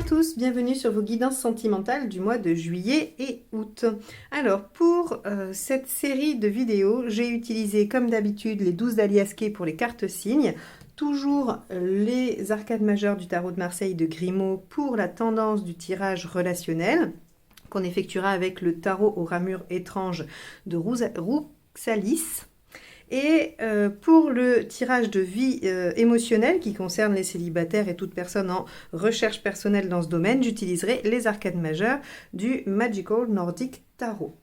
Bonjour à tous, bienvenue sur vos guidances sentimentales du mois de juillet et août. Alors pour cette série de vidéos, j'ai utilisé comme d'habitude les 12 d'Aliasqué pour les cartes signes, toujours les arcades majeures du tarot de Marseille de Grimaud pour la tendance du tirage relationnel qu'on effectuera avec le tarot aux ramures étranges de Rouksalis. Et pour le tirage de vie émotionnelle qui concerne les célibataires et toute personne en recherche personnelle dans ce domaine, j'utiliserai les arcades majeures du Magical Nordic Tarot.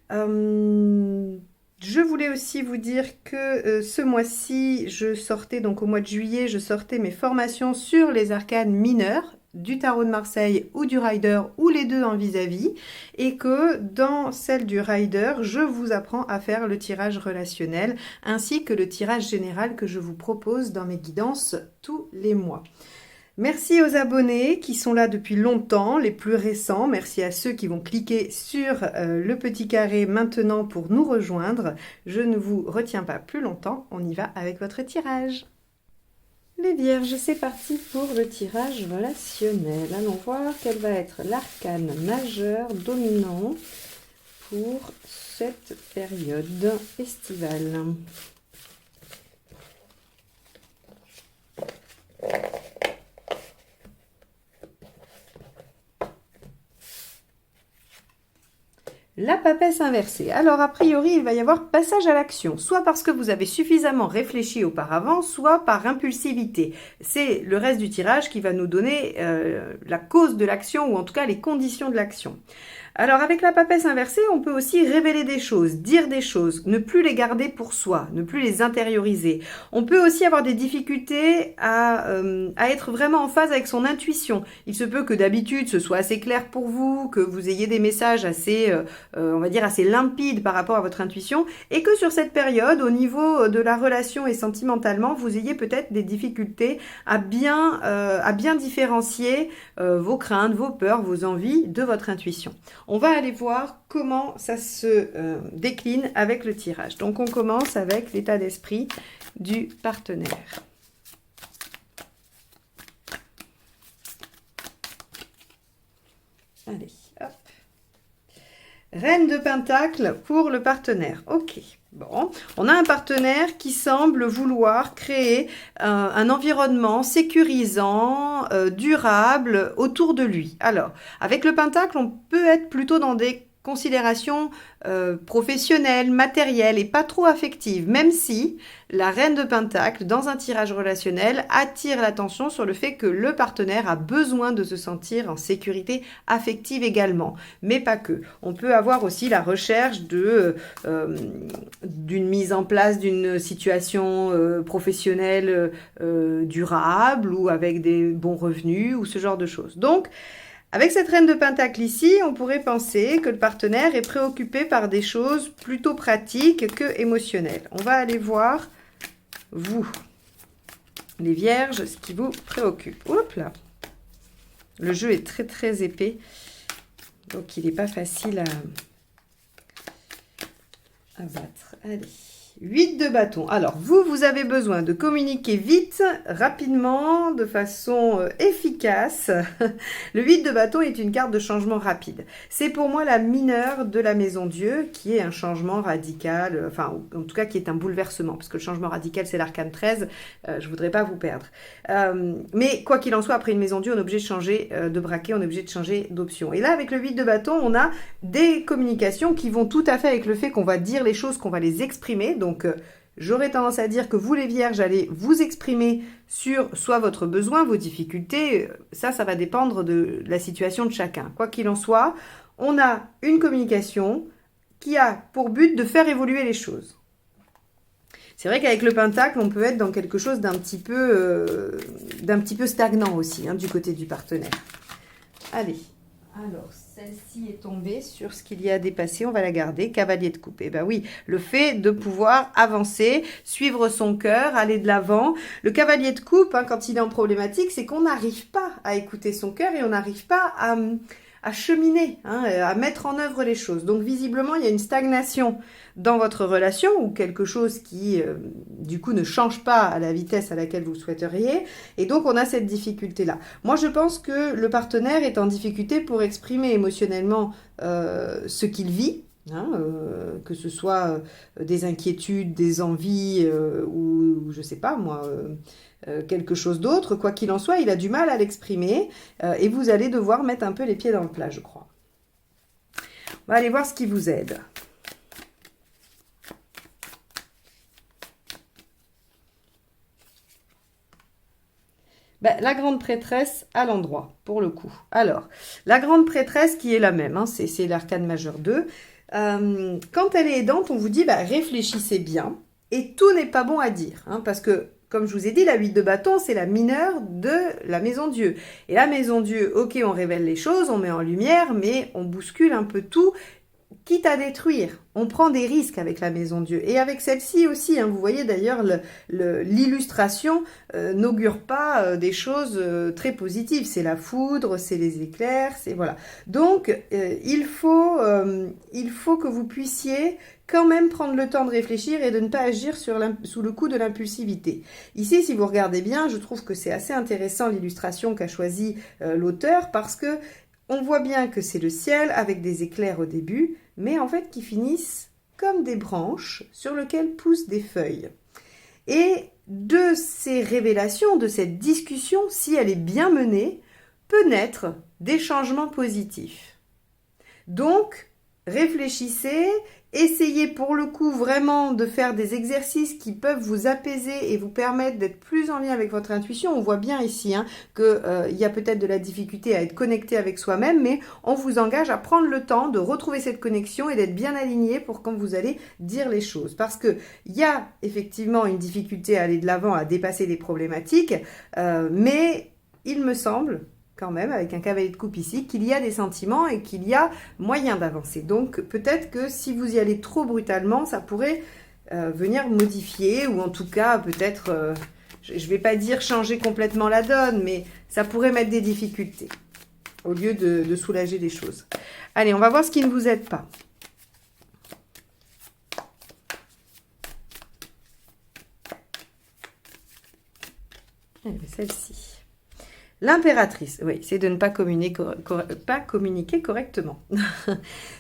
Je voulais aussi vous dire que ce mois-ci, je sortais, donc au mois de juillet, je sortais mes formations sur les arcades mineures du tarot de Marseille ou du Rider ou les deux en vis-à-vis et que dans celle du Rider, je vous apprends à faire le tirage relationnel ainsi que le tirage général que je vous propose dans mes guidances tous les mois. Merci aux abonnés qui sont là depuis longtemps, les plus récents. Merci à ceux qui vont cliquer sur le petit carré maintenant pour nous rejoindre. Je ne vous retiens pas plus longtemps, on y va avec votre tirage. Les Vierges, c'est parti pour le tirage relationnel. Allons voir quel va être l'arcane majeur dominant pour cette période estivale. La papesse inversée. Alors, a priori, il va y avoir passage à l'action, soit parce que vous avez suffisamment réfléchi auparavant, soit par impulsivité. C'est le reste du tirage qui va nous donner la cause de l'action, ou en tout cas les conditions de l'action. Alors, avec la papesse inversée, on peut aussi révéler des choses, dire des choses, ne plus les garder pour soi, ne plus les intérioriser. On peut aussi avoir des difficultés à être vraiment en phase avec son intuition. Il se peut que d'habitude, ce soit assez clair pour vous, que vous ayez des messages assez, on va dire, assez limpides par rapport à votre intuition, et que sur cette période, au niveau de la relation et sentimentalement, vous ayez peut-être des difficultés à bien différencier vos craintes, vos peurs, vos envies de votre intuition. On va aller voir comment ça se décline avec le tirage. Donc, on commence avec l'état d'esprit du partenaire. Allez, hop. Reine de Pentacle pour le partenaire. Ok. Bon, on a un partenaire qui semble vouloir créer un environnement sécurisant, durable autour de lui. Alors, avec le Pentacle, on peut être plutôt dans des considérations professionnelles, matérielles et pas trop affectives, même si la Reine de Pentacle, dans un tirage relationnel, attire l'attention sur le fait que le partenaire a besoin de se sentir en sécurité affective également, mais pas que. On peut avoir aussi la recherche d'une mise en place d'une situation professionnelle durable ou avec des bons revenus ou ce genre de choses. Donc, avec cette Reine de Pentacle ici, on pourrait penser que le partenaire est préoccupé par des choses plutôt pratiques que émotionnelles. On va aller voir, vous, les Vierges, ce qui vous préoccupe. Hop là. Le jeu est très très épais, donc il n'est pas facile à battre. Allez. 8 de bâton. Alors, vous avez besoin de communiquer vite, rapidement, de façon efficace. Le 8 de bâton est une carte de changement rapide. C'est pour moi la mineure de la Maison Dieu, qui est un changement radical, enfin, en tout cas, qui est un bouleversement, parce que le changement radical, c'est l'arcane 13. Je voudrais pas vous perdre. Mais quoi qu'il en soit, après une Maison Dieu, on est obligé de changer de braquet, on est obligé de changer d'option. Et là, avec le 8 de bâton, on a des communications qui vont tout à fait avec le fait qu'on va dire les choses, qu'on va les exprimer. Donc, j'aurais tendance à dire que vous, les Vierges, allez vous exprimer sur soit votre besoin, vos difficultés. Ça va dépendre de la situation de chacun. Quoi qu'il en soit, on a une communication qui a pour but de faire évoluer les choses. C'est vrai qu'avec le Pentacle, on peut être dans quelque chose d'un petit peu stagnant aussi, hein, du côté du partenaire. Allez, alors, celle-ci est tombée sur ce qu'il y a dépassé, on va la garder, cavalier de coupe. Eh bien oui, le fait de pouvoir avancer, suivre son cœur, aller de l'avant. Le cavalier de coupe, hein, quand il est en problématique, c'est qu'on n'arrive pas à écouter son cœur et on n'arrive pas à cheminer, hein, à mettre en œuvre les choses. Donc visiblement, il y a une stagnation dans votre relation ou quelque chose qui, du coup, ne change pas à la vitesse à laquelle vous souhaiteriez. Et donc, on a cette difficulté-là. Moi, je pense que le partenaire est en difficulté pour exprimer émotionnellement ce qu'il vit. Hein, que ce soit des inquiétudes, des envies ou je sais pas moi, quelque chose d'autre, quoi qu'il en soit, il a du mal à l'exprimer et vous allez devoir mettre un peu les pieds dans le plat, je crois. On va aller voir ce qui vous aide. Ben, la grande prêtresse à l'endroit, pour le coup. Alors, la grande prêtresse qui est la même, hein, c'est l'arcane majeur 2. Quand elle est aidante, on vous dit bah, réfléchissez bien et tout n'est pas bon à dire. Hein, parce que, comme je vous ai dit, la 8 de bâton, c'est la mineure de la maison Dieu. Et la maison Dieu, ok, on révèle les choses, on met en lumière, mais on bouscule un peu tout, quitte à détruire. On prend des risques avec la maison Dieu. Et avec celle-ci aussi, hein, vous voyez d'ailleurs, l'illustration n'augure pas des choses très positives. C'est la foudre, c'est les éclairs, c'est voilà. Donc, il faut que vous puissiez quand même prendre le temps de réfléchir et de ne pas agir sous le coup de l'impulsivité. Ici, si vous regardez bien, je trouve que c'est assez intéressant l'illustration qu'a choisi l'auteur parce que on voit bien que c'est le ciel avec des éclairs au début, mais en fait qui finissent comme des branches sur lesquelles poussent des feuilles. Et de ces révélations, de cette discussion, si elle est bien menée, peut naître des changements positifs. Donc, réfléchissez, essayez pour le coup vraiment de faire des exercices qui peuvent vous apaiser et vous permettre d'être plus en lien avec votre intuition. On voit bien ici qu'il y a peut-être de la difficulté à être connecté avec soi-même, mais on vous engage à prendre le temps de retrouver cette connexion et d'être bien aligné pour quand vous allez dire les choses. Parce qu'il y a effectivement une difficulté à aller de l'avant, à dépasser des problématiques, mais il me semble quand même, avec un cavalier de coupe ici, qu'il y a des sentiments et qu'il y a moyen d'avancer. Donc, peut-être que si vous y allez trop brutalement, ça pourrait venir modifier, ou en tout cas, peut-être, je ne vais pas dire changer complètement la donne, mais ça pourrait mettre des difficultés, au lieu de soulager les choses. Allez, on va voir ce qui ne vous aide pas. Celle-ci. L'impératrice, oui, c'est de ne pas communiquer correctement.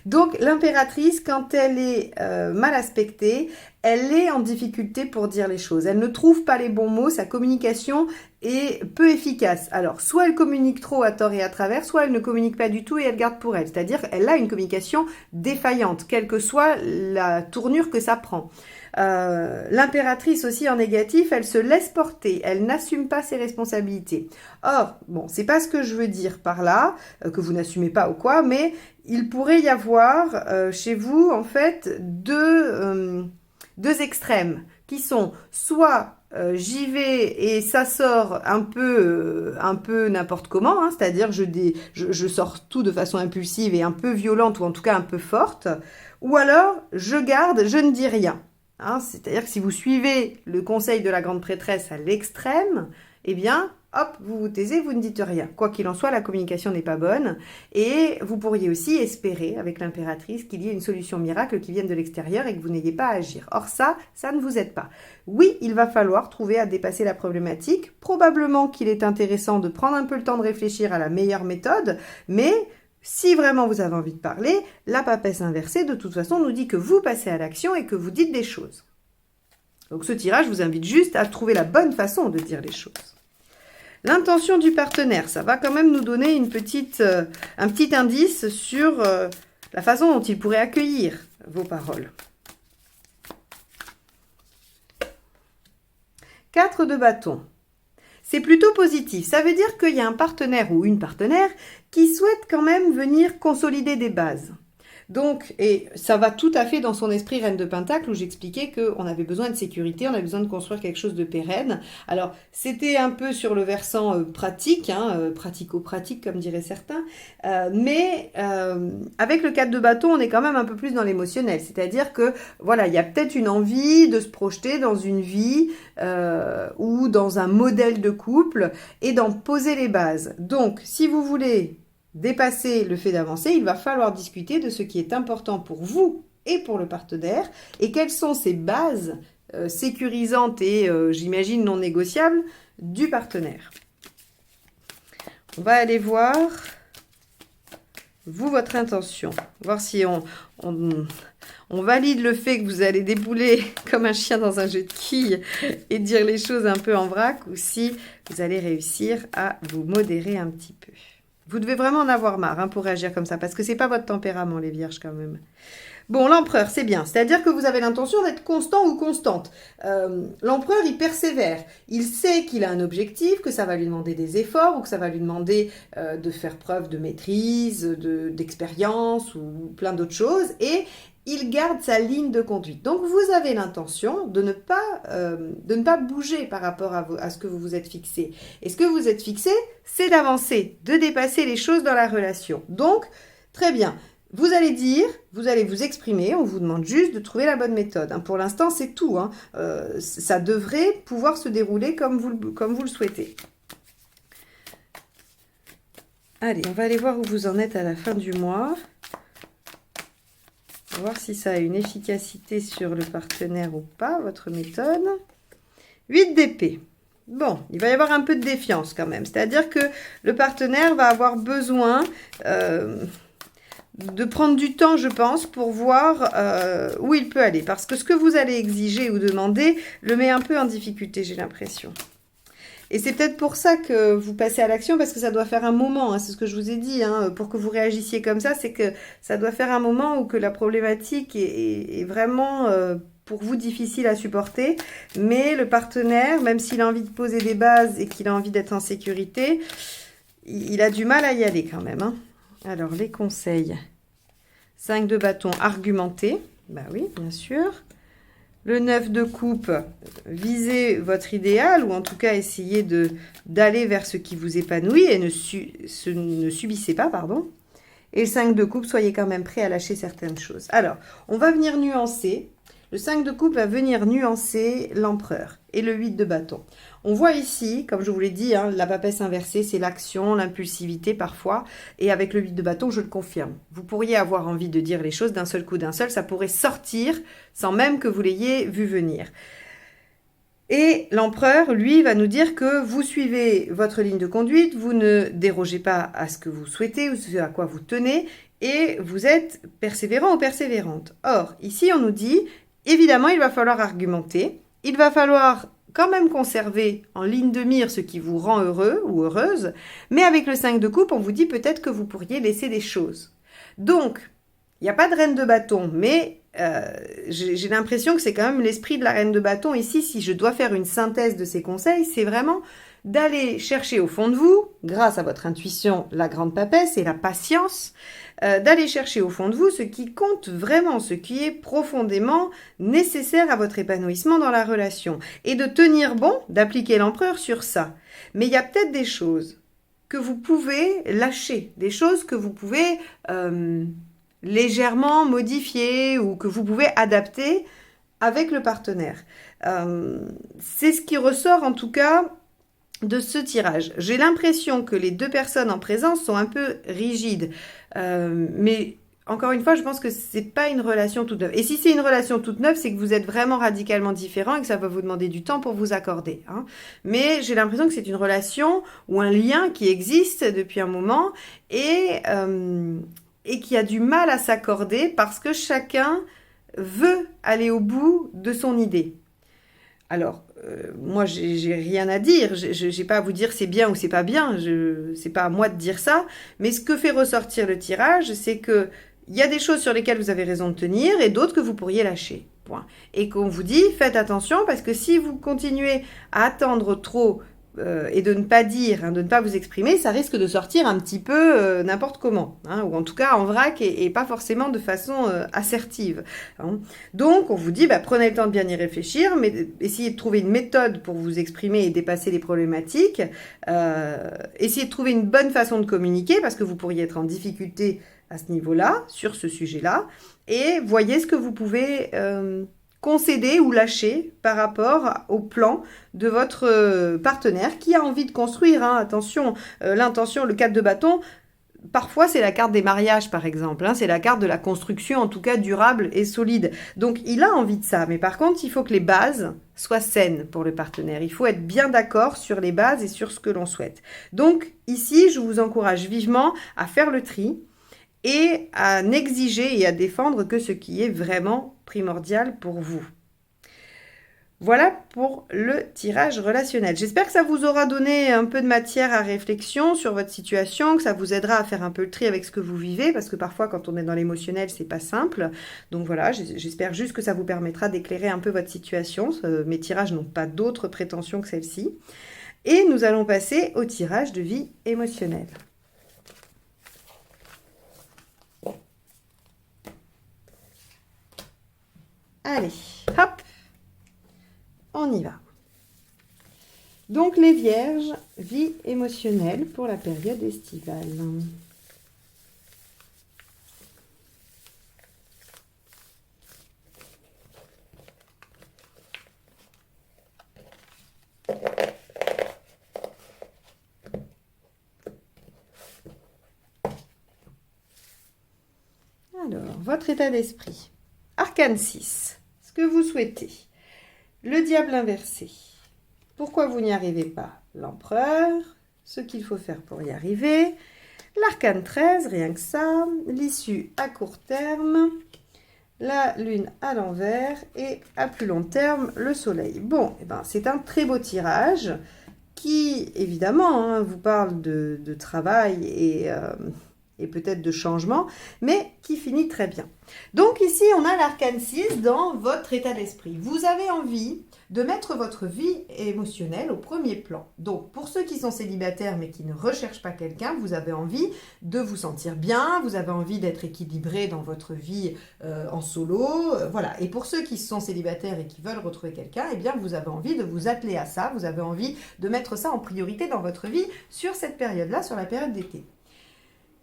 Donc, l'impératrice, quand elle est mal aspectée, elle est en difficulté pour dire les choses. Elle ne trouve pas les bons mots, sa communication est peu efficace. Alors, soit elle communique trop à tort et à travers, soit elle ne communique pas du tout et elle garde pour elle. C'est-à-dire, elle a une communication défaillante, quelle que soit la tournure que ça prend. L'impératrice aussi en négatif, elle se laisse porter, elle n'assume pas ses responsabilités. Or, bon, c'est pas ce que je veux dire par là, que vous n'assumez pas ou quoi, mais il pourrait y avoir chez vous en fait deux extrêmes qui sont soit j'y vais et ça sort un peu n'importe comment, hein, c'est-à-dire je sors tout de façon impulsive et un peu violente ou en tout cas un peu forte, ou alors je garde, je ne dis rien. Hein, c'est-à-dire que si vous suivez le conseil de la grande prêtresse à l'extrême, eh bien, hop, vous vous taisez, vous ne dites rien. Quoi qu'il en soit, la communication n'est pas bonne. Et vous pourriez aussi espérer, avec l'impératrice, qu'il y ait une solution miracle qui vienne de l'extérieur et que vous n'ayez pas à agir. Or ça ne vous aide pas. Oui, il va falloir trouver à dépasser la problématique. Probablement qu'il est intéressant de prendre un peu le temps de réfléchir à la meilleure méthode, mais si vraiment vous avez envie de parler, la papesse inversée, de toute façon, nous dit que vous passez à l'action et que vous dites des choses. Donc ce tirage, je vous invite juste à trouver la bonne façon de dire les choses. L'intention du partenaire, ça va quand même nous donner un petit indice sur la façon dont il pourrait accueillir vos paroles. 4 de bâton. C'est plutôt positif. Ça veut dire qu'il y a un partenaire ou une partenaire qui souhaite quand même venir consolider des bases. Donc, et ça va tout à fait dans son esprit Reine de Pentacle où j'expliquais qu'on avait besoin de sécurité, on avait besoin de construire quelque chose de pérenne. Alors, c'était un peu sur le versant pratique, pratico-pratique comme diraient certains, mais avec le 4 de bâton, on est quand même un peu plus dans l'émotionnel. C'est-à-dire que, voilà, il y a peut-être une envie de se projeter dans une vie ou dans un modèle de couple et d'en poser les bases. Donc, si vous voulez dépasser le fait d'avancer, il va falloir discuter de ce qui est important pour vous et pour le partenaire et quelles sont ces bases sécurisantes et, j'imagine, non négociables du partenaire. On va aller voir, vous, votre intention. Voir si on valide le fait que vous allez débouler comme un chien dans un jeu de quilles et dire les choses un peu en vrac, ou si vous allez réussir à vous modérer un petit peu. Vous devez vraiment en avoir marre pour réagir comme ça, parce que c'est pas votre tempérament, les vierges, quand même. Bon, l'empereur, c'est bien. C'est-à-dire que vous avez l'intention d'être constant ou constante. L'empereur, il persévère. Il sait qu'il a un objectif, que ça va lui demander des efforts ou que ça va lui demander de faire preuve de maîtrise, d'expérience ou plein d'autres choses. Et il garde sa ligne de conduite. Donc, vous avez l'intention de ne pas bouger par rapport à ce que vous vous êtes fixé. Et ce que vous êtes fixé, c'est d'avancer, de dépasser les choses dans la relation. Donc, très bien. Vous allez dire, vous allez vous exprimer, on vous demande juste de trouver la bonne méthode. Pour l'instant, c'est tout. Ça devrait pouvoir se dérouler comme vous le souhaitez. Allez, on va aller voir où vous en êtes à la fin du mois. On va voir si ça a une efficacité sur le partenaire ou pas, votre méthode. 8 d'épée. Bon, il va y avoir un peu de défiance quand même. C'est-à-dire que le partenaire va avoir besoin de prendre du temps, je pense, pour voir où il peut aller. Parce que ce que vous allez exiger ou demander le met un peu en difficulté, j'ai l'impression. Et c'est peut-être pour ça que vous passez à l'action, parce que ça doit faire un moment, c'est ce que je vous ai dit, pour que vous réagissiez comme ça, c'est que ça doit faire un moment où que la problématique est vraiment pour vous difficile à supporter. Mais le partenaire, même s'il a envie de poser des bases et qu'il a envie d'être en sécurité, il a du mal à y aller quand même. Alors, les conseils. 5 de bâton, argumenté. Bah oui, bien sûr. Le 9 de coupe, visez votre idéal, ou en tout cas, essayez d'aller vers ce qui vous épanouit et ne subissez pas, pardon. Et le 5 de coupe, soyez quand même prêt à lâcher certaines choses. Alors, on va venir nuancer. Le 5 de coupe va venir nuancer l'empereur et le 8 de bâton. On voit ici, comme je vous l'ai dit, la papesse inversée, c'est l'action, l'impulsivité parfois. Et avec le 8 de bâton, je le confirme. Vous pourriez avoir envie de dire les choses d'un seul coup, ça pourrait sortir sans même que vous l'ayez vu venir. Et l'empereur, lui, va nous dire que vous suivez votre ligne de conduite, vous ne dérogez pas à ce que vous souhaitez ou ce à quoi vous tenez, et vous êtes persévérant ou persévérante. Or, ici, on nous dit, évidemment, il va falloir argumenter, il va falloir quand même conserver en ligne de mire ce qui vous rend heureux ou heureuse, mais avec le 5 de coupe, on vous dit peut-être que vous pourriez laisser des choses. Donc, il n'y a pas de reine de bâton, mais j'ai l'impression que c'est quand même l'esprit de la reine de bâton ici. Si je dois faire une synthèse de ces conseils, c'est vraiment d'aller chercher au fond de vous, grâce à votre intuition, la grande papesse et la patience, d'aller chercher au fond de vous ce qui compte vraiment, ce qui est profondément nécessaire à votre épanouissement dans la relation. Et de tenir bon, d'appliquer l'empereur sur ça. Mais il y a peut-être des choses que vous pouvez lâcher, des choses que vous pouvez légèrement modifier ou que vous pouvez adapter avec le partenaire. C'est ce qui ressort en tout cas de ce tirage. J'ai l'impression que les deux personnes en présence sont un peu rigides. Mais encore une fois, je pense que c'est pas une relation toute neuve. Et si c'est une relation toute neuve, c'est que vous êtes vraiment radicalement différents et que ça va vous demander du temps pour vous accorder. Mais j'ai l'impression que c'est une relation ou un lien qui existe depuis un moment et qui a du mal à s'accorder parce que chacun veut aller au bout de son idée. Alors, moi, j'ai rien à dire. J'ai pas à vous dire c'est bien ou c'est pas bien. C'est pas à moi de dire ça. Mais ce que fait ressortir le tirage, c'est que il y a des choses sur lesquelles vous avez raison de tenir et d'autres que vous pourriez lâcher. Point. Et qu'on vous dit, faites attention parce que si vous continuez à attendre trop et de ne pas dire, de ne pas vous exprimer, ça risque de sortir un petit peu n'importe comment, ou en tout cas en vrac et pas forcément de façon assertive. Donc on vous dit, prenez le temps de bien y réfléchir, mais essayez de trouver une méthode pour vous exprimer et dépasser les problématiques, essayez de trouver une bonne façon de communiquer, parce que vous pourriez être en difficulté à ce niveau-là, sur ce sujet-là, et voyez ce que vous pouvez concéder ou lâcher par rapport au plan de votre partenaire qui a envie de construire. Attention, l'intention, le 4 de bâton, parfois, c'est la carte des mariages, par exemple. Hein, c'est la carte de la construction, en tout cas durable et solide. Donc, il a envie de ça. Mais par contre, il faut que les bases soient saines pour le partenaire. Il faut être bien d'accord sur les bases et sur ce que l'on souhaite. Donc, ici, je vous encourage vivement à faire le tri et à n'exiger et à défendre que ce qui est vraiment primordial pour vous. Voilà pour le tirage relationnel. J'espère que ça vous aura donné un peu de matière à réflexion sur votre situation, que ça vous aidera à faire un peu le tri avec ce que vous vivez, parce que parfois quand on est dans l'émotionnel, c'est pas simple. Donc voilà, j'espère juste que ça vous permettra d'éclairer un peu votre situation. Mes tirages n'ont pas d'autres prétentions que celle-ci. Et nous allons passer au tirage de vie émotionnelle. Allez, hop! On y va. Donc les vierges, vie émotionnelle pour la période estivale. Alors, votre état d'esprit. Arcane 6. Ce que vous souhaitez. Le diable inversé. Pourquoi vous n'y arrivez pas? L'empereur. Ce qu'il faut faire pour y arriver. L'arcane 13, rien que ça. L'issue à court terme. La lune à l'envers. Et à plus long terme, le soleil. Bon, eh ben, c'est un très beau tirage qui, évidemment, hein, vous parle de travail et peut-être de changement, mais qui finit très bien. Donc ici, on a l'arcane 6 dans votre état d'esprit. Vous avez envie de mettre votre vie émotionnelle au premier plan. Donc, pour ceux qui sont célibataires mais qui ne recherchent pas quelqu'un, vous avez envie de vous sentir bien, vous avez envie d'être équilibré dans votre vie en solo, voilà. Et pour ceux qui sont célibataires et qui veulent retrouver quelqu'un, eh bien, vous avez envie de vous atteler à ça, vous avez envie de mettre ça en priorité dans votre vie sur cette période-là, sur la période d'été.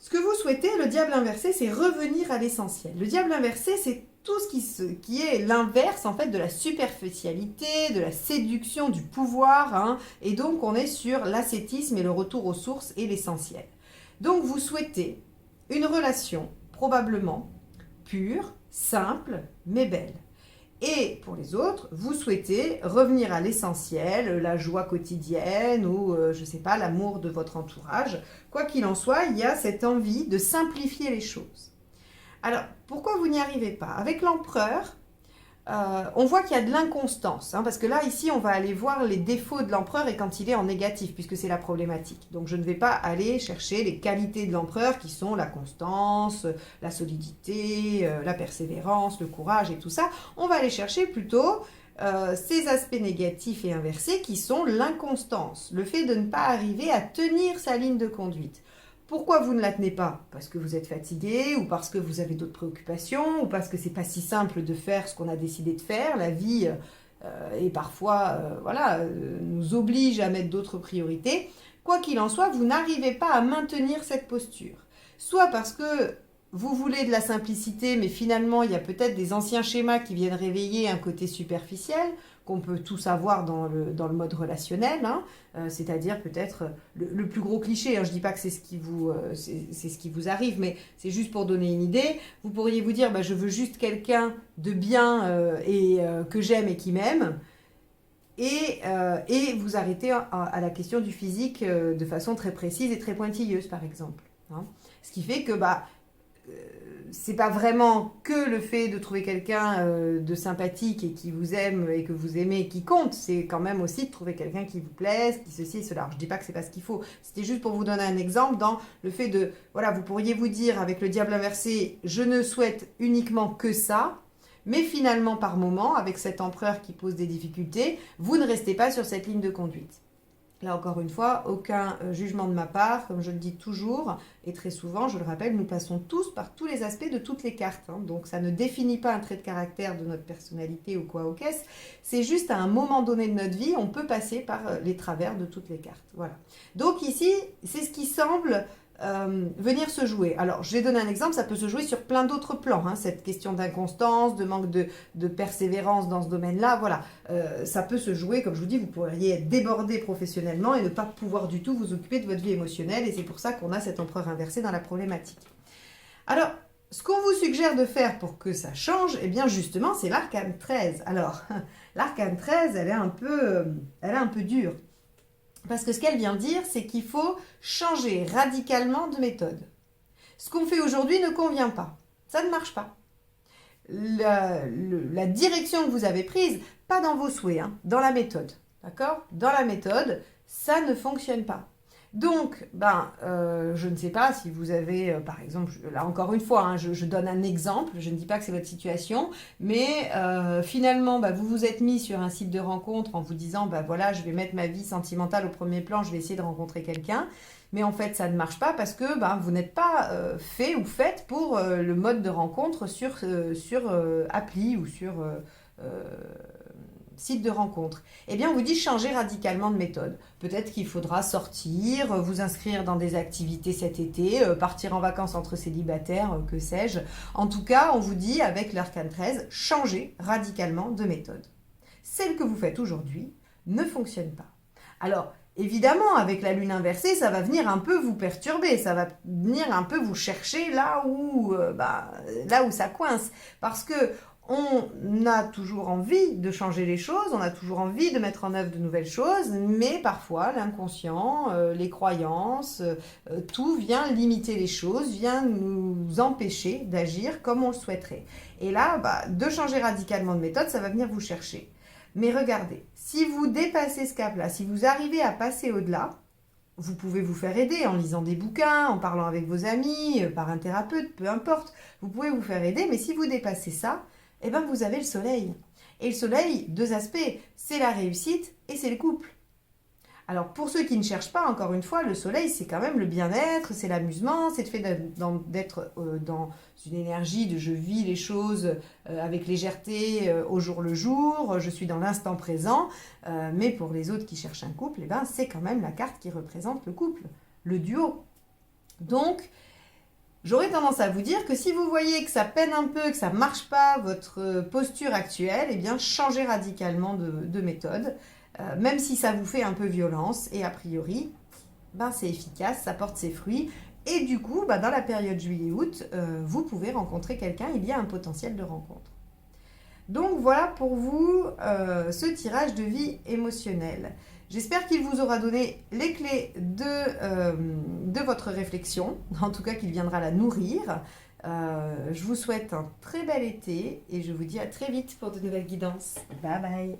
Ce que vous souhaitez, le diable inversé, c'est revenir à l'essentiel. Le diable inversé, c'est tout ce qui est l'inverse en fait de la superficialité, de la séduction, du pouvoir. Hein, et donc, on est sur l'ascétisme et le retour aux sources et l'essentiel. Donc, vous souhaitez une relation probablement pure, simple, mais belle. Et pour les autres, vous souhaitez revenir à l'essentiel, la joie quotidienne ou, je ne sais pas, l'amour de votre entourage. Quoi qu'il en soit, il y a cette envie de simplifier les choses. Alors, pourquoi vous n'y arrivez pas? Avec l'empereur, on voit qu'il y a de l'inconstance, hein, parce que là, ici, on va aller voir les défauts de l'empereur et quand il est en négatif, puisque c'est la problématique. Donc, je ne vais pas aller chercher les qualités de l'empereur qui sont la constance, la solidité, la persévérance, le courage et tout ça. On va aller chercher plutôt ces aspects négatifs et inversés qui sont l'inconstance, le fait de ne pas arriver à tenir sa ligne de conduite. Pourquoi vous ne la tenez pas? Parce que vous êtes fatigué, ou parce que vous avez d'autres préoccupations, ou parce que c'est pas si simple de faire ce qu'on a décidé de faire. La vie et parfois nous oblige à mettre d'autres priorités. Quoi qu'il en soit, vous n'arrivez pas à maintenir cette posture. Soit parce que vous voulez de la simplicité, mais finalement, il y a peut-être des anciens schémas qui viennent réveiller un côté superficiel, qu'on peut tous avoir dans le mode relationnel, hein, c'est-à-dire peut-être le plus gros cliché, hein, je ne dis pas que c'est ce qui vous arrive, mais c'est juste pour donner une idée. Vous pourriez vous dire, je veux juste quelqu'un de bien que j'aime et qui m'aime, et vous arrêtez à la question du physique de façon très précise et très pointilleuse, par exemple. Hein. Ce qui fait que c'est pas vraiment que le fait de trouver quelqu'un de sympathique et qui vous aime et que vous aimez qui compte, c'est quand même aussi de trouver quelqu'un qui vous plaise, qui ceci et cela. Alors, je dis pas que c'est pas ce qu'il faut, c'était juste pour vous donner un exemple dans le fait de, voilà, vous pourriez vous dire avec le diable inversé, je ne souhaite uniquement que ça, mais finalement par moment, avec cet empereur qui pose des difficultés, vous ne restez pas sur cette ligne de conduite. Là, encore une fois, aucun jugement de ma part, comme je le dis toujours, et très souvent, je le rappelle, nous passons tous par tous les aspects de toutes les cartes. Hein, donc, ça ne définit pas un trait de caractère de notre personnalité ou quoi au caisse. C'est juste à un moment donné de notre vie, on peut passer par les travers de toutes les cartes. Voilà. Donc ici, c'est ce qui semble venir se jouer. Alors, je vais donner un exemple, ça peut se jouer sur plein d'autres plans, hein, cette question d'inconstance, de manque de persévérance dans ce domaine-là, voilà. Ça peut se jouer, comme je vous dis, vous pourriez être débordé professionnellement et ne pas pouvoir du tout vous occuper de votre vie émotionnelle, et c'est pour ça qu'on a cet empereur inversé dans la problématique. Alors, ce qu'on vous suggère de faire pour que ça change, eh bien justement, c'est l'arcane 13. Alors, l'arcane 13, elle est un peu dure. Parce que ce qu'elle vient dire, c'est qu'il faut changer radicalement de méthode. Ce qu'on fait aujourd'hui ne convient pas. Ça ne marche pas. La direction que vous avez prise, pas dans vos souhaits, hein, dans la méthode. D'accord? Dans la méthode, ça ne fonctionne pas. Donc, je ne sais pas si vous avez, par exemple, là encore une fois, hein, je donne un exemple, je ne dis pas que c'est votre situation, mais finalement, vous vous êtes mis sur un site de rencontre en vous disant, voilà, je vais mettre ma vie sentimentale au premier plan, je vais essayer de rencontrer quelqu'un, mais en fait, ça ne marche pas parce que vous n'êtes pas fait ou faite pour le mode de rencontre sur appli ou sur site de rencontre. Eh bien, on vous dit changer radicalement de méthode. Peut-être qu'il faudra sortir, vous inscrire dans des activités cet été, partir en vacances entre célibataires, que sais-je. En tout cas, on vous dit, avec l'arcane 13, changer radicalement de méthode. Celle que vous faites aujourd'hui ne fonctionne pas. Alors, évidemment, avec la lune inversée, ça va venir un peu vous perturber, ça va venir un peu vous chercher là où ça coince. Parce que on a toujours envie de changer les choses, on a toujours envie de mettre en œuvre de nouvelles choses, mais parfois l'inconscient, les croyances, tout vient limiter les choses, vient nous empêcher d'agir comme on le souhaiterait. Et là, de changer radicalement de méthode, ça va venir vous chercher. Mais regardez, si vous dépassez ce cap-là, si vous arrivez à passer au-delà, vous pouvez vous faire aider en lisant des bouquins, en parlant avec vos amis, par un thérapeute, peu importe. Vous pouvez vous faire aider, mais si vous dépassez ça, eh bien vous avez le soleil. Et le soleil, deux aspects, c'est la réussite et c'est le couple. Alors pour ceux qui ne cherchent pas, encore une fois, le soleil c'est quand même le bien-être, c'est l'amusement, c'est le fait d'être dans une énergie de je vis les choses avec légèreté au jour le jour, je suis dans l'instant présent, mais pour les autres qui cherchent un couple, eh ben, c'est quand même la carte qui représente le couple, le duo. Donc, j'aurais tendance à vous dire que si vous voyez que ça peine un peu, que ça ne marche pas, votre posture actuelle, eh bien, changez radicalement de méthode, même si ça vous fait un peu violence, et a priori, c'est efficace, ça porte ses fruits, et du coup, dans la période juillet-août, vous pouvez rencontrer quelqu'un, il y a un potentiel de rencontre. Donc voilà pour vous ce tirage de vie émotionnelle. J'espère qu'il vous aura donné les clés de votre réflexion, en tout cas qu'il viendra la nourrir. Je vous souhaite un très bel été et je vous dis à très vite pour de nouvelles guidances. Bye bye.